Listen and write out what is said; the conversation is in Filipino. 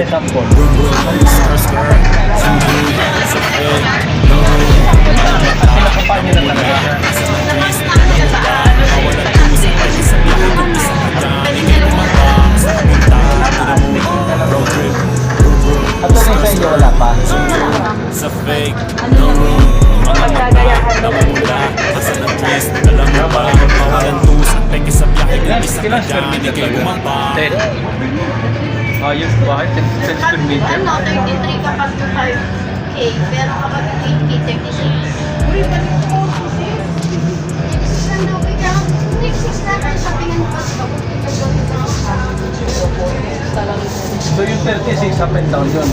sample. Kasi nakapanya na talaga. At ito sa inyo wala pa. Sa fake, no room. Mga mata, namumula. Basta ng trace, alam mo ba? Mawalan tusok, peke sa biyahe. Kung isa ka dyan, hindi kayo bumaba. 10. Ayos, bakit? 10 square meter? Ano, 33 kapag to 5K, pero kapag 8K, 36. Uy, balik ko po siya. 36 lang daw, kaya 36 na kayo sa tingin ko. So yung 36 up and down yun.